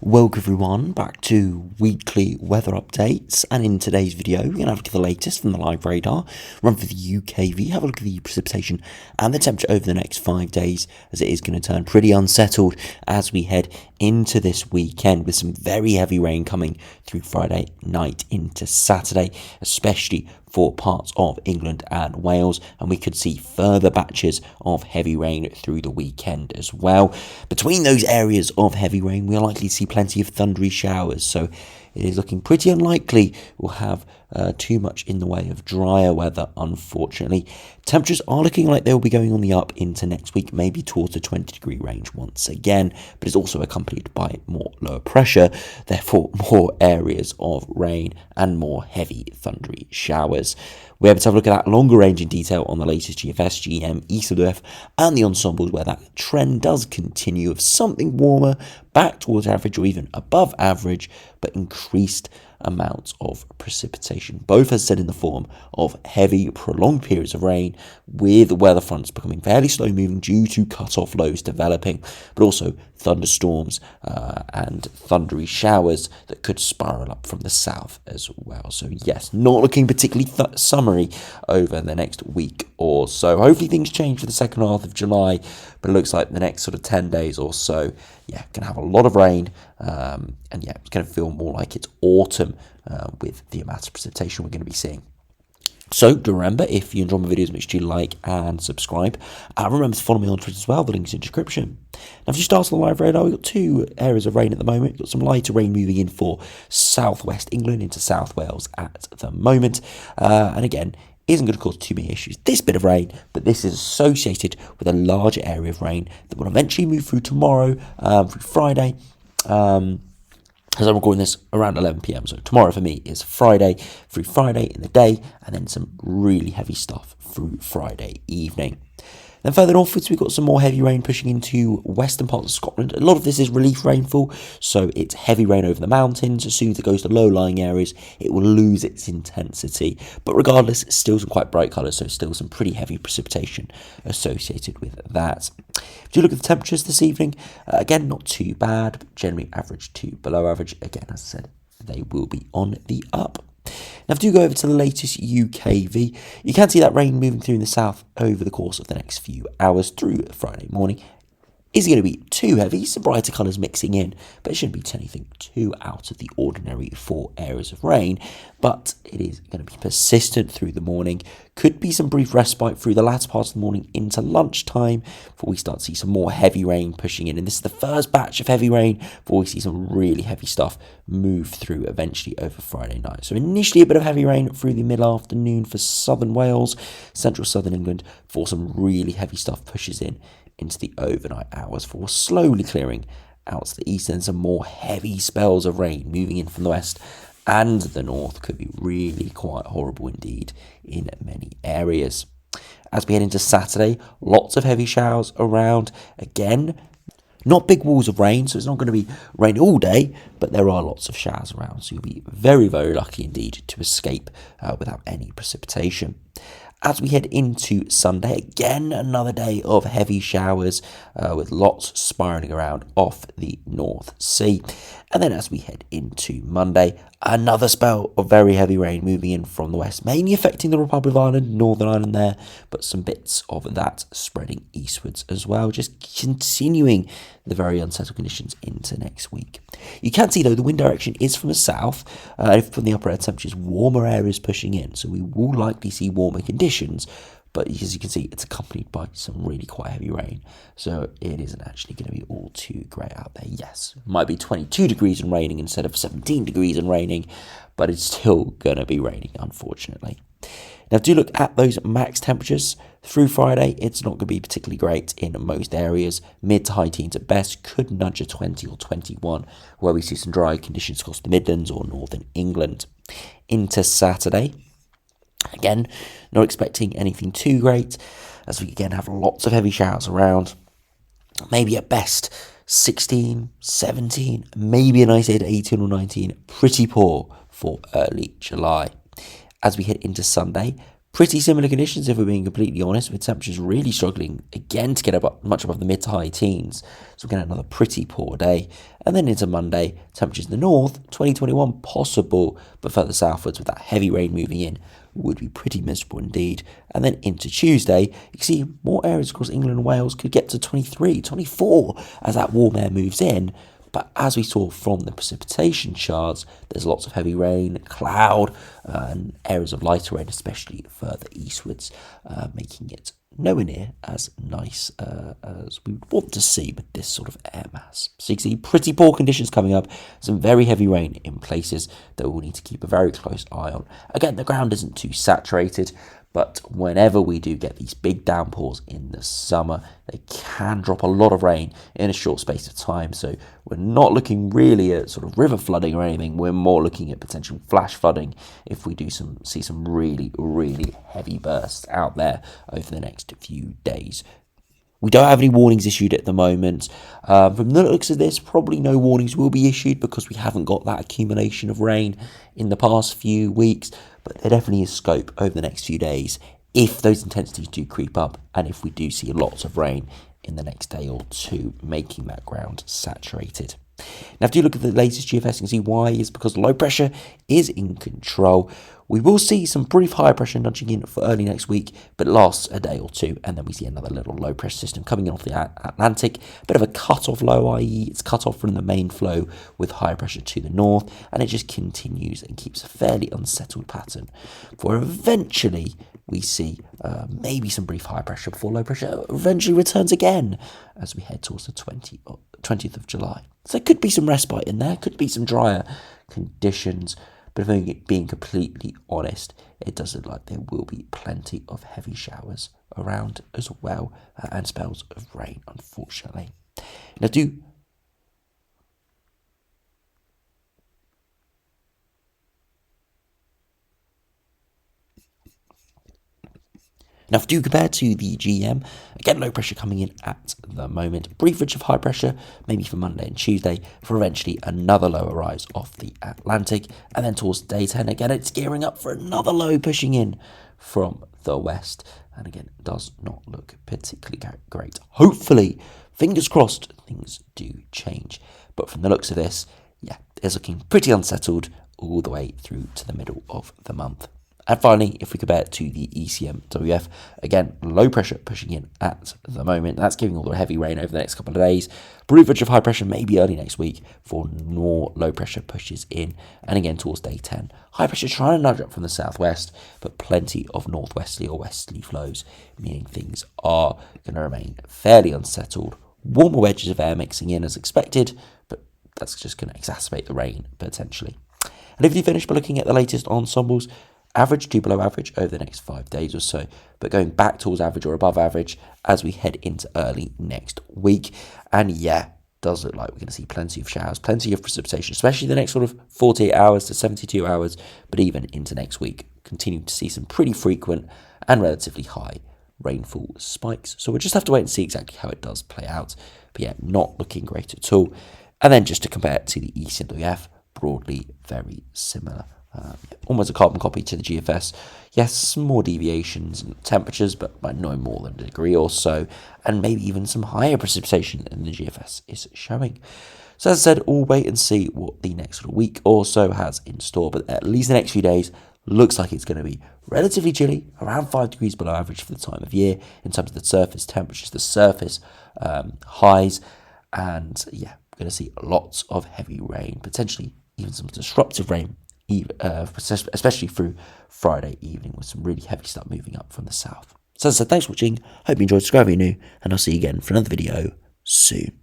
Welcome everyone back to weekly weather updates, and in today's video we're going to have a look at the latest from the live radar, run for the UKV, have a look at the precipitation and the temperature over the next 5 days, as it is going to turn pretty unsettled as we head into this weekend with some very heavy rain coming through Friday night into Saturday, especially for parts of England and Wales, and we could see further batches of heavy rain through the weekend as well. Between those areas of heavy rain, we are likely to see plenty of thundery showers, so it is looking pretty unlikely we'll have too much in the way of drier weather, unfortunately. Temperatures are looking like they'll be going on the up into next week, maybe towards the 20-degree range once again, but it's also accompanied by more lower pressure, therefore more areas of rain and more heavy thundery showers. We're able to have a look at that longer range in detail on the latest GFS, GM, ECWF and the ensembles, where that trend does continue of something warmer, back towards average or even above average, but increased amounts of precipitation, both as said in the form of heavy prolonged periods of rain, with weather fronts becoming fairly slow moving due to cut-off lows developing, but also thunderstorms and thundery showers that could spiral up from the south as well. So yes, not looking particularly summery over the next week or so. Hopefully things change for the second half of July, but it looks like the next sort of 10 days or so, gonna have a lot of rain, and it's gonna feel more like it's autumn with the amount of precipitation we're going to be seeing. So do remember, if you enjoy my videos, make sure you like and subscribe. Remember to follow me on Twitter as well, the link's in the description. Now, if you start on the live radar, we've got two areas of rain at the moment. We've got some lighter rain moving in for southwest England into South Wales at the moment. And again, isn't going to cause too many issues, this bit of rain, but this is associated with a larger area of rain that will eventually move through tomorrow, through Friday, as I'm recording this around 11 p.m. So tomorrow for me is Friday, through Friday in the day, and then some really heavy stuff through Friday evening. Then further northwards, we've got some more heavy rain pushing into western parts of Scotland. A lot of this is relief rainfall, so it's heavy rain over the mountains. As soon as it goes to low-lying areas, it will lose its intensity. But regardless, still some quite bright colours, so still some pretty heavy precipitation associated with that. If you look at the temperatures this evening, again, not too bad, but generally average to below average. Again, as I said, they will be on the up. Now, if you go over to the latest UKV, you can see that rain moving through in the south over the course of the next few hours through Friday morning. Is going to be too heavy, some brighter colours mixing in, but it shouldn't be anything too out of the ordinary for areas of rain. But it is going to be persistent through the morning. Could be some brief respite through the latter part of the morning into lunchtime before we start to see some more heavy rain pushing in. And this is the first batch of heavy rain before we see some really heavy stuff move through eventually over Friday night. So initially a bit of heavy rain through the mid-afternoon for southern Wales, central southern England, before some really heavy stuff pushes in into the overnight hours, for slowly clearing out to the east, and some more heavy spells of rain moving in from the west and the north. Could be really quite horrible indeed in many areas. As we head into Saturday, lots of heavy showers around. Again, not big walls of rain, so it's not going to be rain all day, but there are lots of showers around, so you'll be very, very lucky indeed to escape without any precipitation. As we head into Sunday, again, another day of heavy showers with lots spiralling around off the North Sea. And then as we head into Monday, another spell of very heavy rain moving in from the west, mainly affecting the Republic of Ireland, Northern Ireland there, but some bits of that spreading eastwards as well, just continuing the very unsettled conditions into next week. You can see, though, the wind direction is from the south, from the upper air temperatures, warmer areas pushing in, so we will likely see warmer conditions, but as you can see, it's accompanied by some really quite heavy rain, so it isn't actually going to be all too great out there. Yes, it might be 22 degrees and raining instead of 17 degrees and raining, but it's still going to be raining, unfortunately. Now, do look at those max temperatures through Friday. It's not going to be particularly great in most areas. Mid to high teens at best, could nudge a 20 or 21, where we see some dry conditions across the Midlands or northern England. Into Saturday, again, not expecting anything too great, as we again have lots of heavy showers around. Maybe at best 16, 17, maybe an isolated 18 or 19. Pretty poor for early July. As we head into Sunday, Pretty similar conditions, if we're being completely honest, with temperatures really struggling again to get much above the mid to high teens. So we're going to have another pretty poor day. And then into Monday, temperatures in the north, 2021 possible, but further southwards with that heavy rain moving in would be pretty miserable indeed. And then into Tuesday, you can see more areas across England and Wales could get to 23, 24 as that warm air moves in. But as we saw from the precipitation charts, there's lots of heavy rain, cloud, and areas of lighter rain, especially further eastwards, making it nowhere near as nice as we would want to see with this sort of air mass. So you can see pretty poor conditions coming up, some very heavy rain in places that we'll need to keep a very close eye on. Again, the ground isn't too saturated, but whenever we do get these big downpours in the summer, they can drop a lot of rain in a short space of time. So we're not looking really at sort of river flooding or anything. We're more looking at potential flash flooding if we do see some really, really heavy bursts out there over the next few days. We don't have any warnings issued at the moment. From the looks of this, probably no warnings will be issued because we haven't got that accumulation of rain in the past few weeks. But there definitely is scope over the next few days if those intensities do creep up and if we do see lots of rain in the next day or two, making that ground saturated. Now, if you look at the latest GFS, you can see why is because low pressure is in control. We will see some brief high pressure nudging in for early next week, but it lasts a day or two, and then we see another little low pressure system coming in off the Atlantic. Bit of a cut-off low, i.e. it's cut off from the main flow with high pressure to the north, and it just continues and keeps a fairly unsettled pattern. For eventually we see maybe some brief high pressure before low pressure eventually returns again as we head towards the 20th of July. So there could be some respite in there, could be some drier conditions, but if I'm being completely honest, it does look like there will be plenty of heavy showers around as well, and spells of rain, unfortunately. Now, Now, if you compare to the GM, again, low pressure coming in at the moment. Brief ridge of high pressure, maybe for Monday and Tuesday, for eventually another low rise off the Atlantic. And then towards day 10, again, it's gearing up for another low pushing in from the west. And again, it does not look particularly great. Hopefully, fingers crossed, things do change. But from the looks of this, yeah, it's looking pretty unsettled all the way through to the middle of the month. And finally, if we compare it to the ECMWF, again, low pressure pushing in at the moment. That's giving all the heavy rain over the next couple of days. Brief ridge of high pressure maybe early next week for more low pressure pushes in. And again, towards day 10, high pressure trying to nudge up from the southwest, but plenty of northwesterly or westerly flows, meaning things are going to remain fairly unsettled. Warmer wedges of air mixing in as expected, but that's just going to exacerbate the rain potentially. And if you finish by looking at the latest ensembles, average to below average over the next 5 days or so, but going back towards average or above average as we head into early next week. And yeah, does look like we're going to see plenty of showers, plenty of precipitation, especially the next sort of 48 hours to 72 hours, but even into next week, continue to see some pretty frequent and relatively high rainfall spikes. So we'll just have to wait and see exactly how it does play out. But yeah, not looking great at all. And then just to compare it to the ECMWF, broadly very similar. Almost a carbon copy to the GFS. Yes, some more deviations in temperatures, but by no more than a degree or so, and maybe even some higher precipitation than the GFS is showing. So as I said, we'll wait and see what the next sort of week or so has in store, but at least the next few days looks like it's going to be relatively chilly, around 5 degrees below average for the time of year in terms of the surface temperatures, the surface highs, and yeah, we're going to see lots of heavy rain, potentially even some disruptive rain, especially through Friday evening with some really heavy stuff moving up from the south. So as I said, thanks for watching, hope you enjoyed, subscribe if you're new, and I'll see you again for another video soon.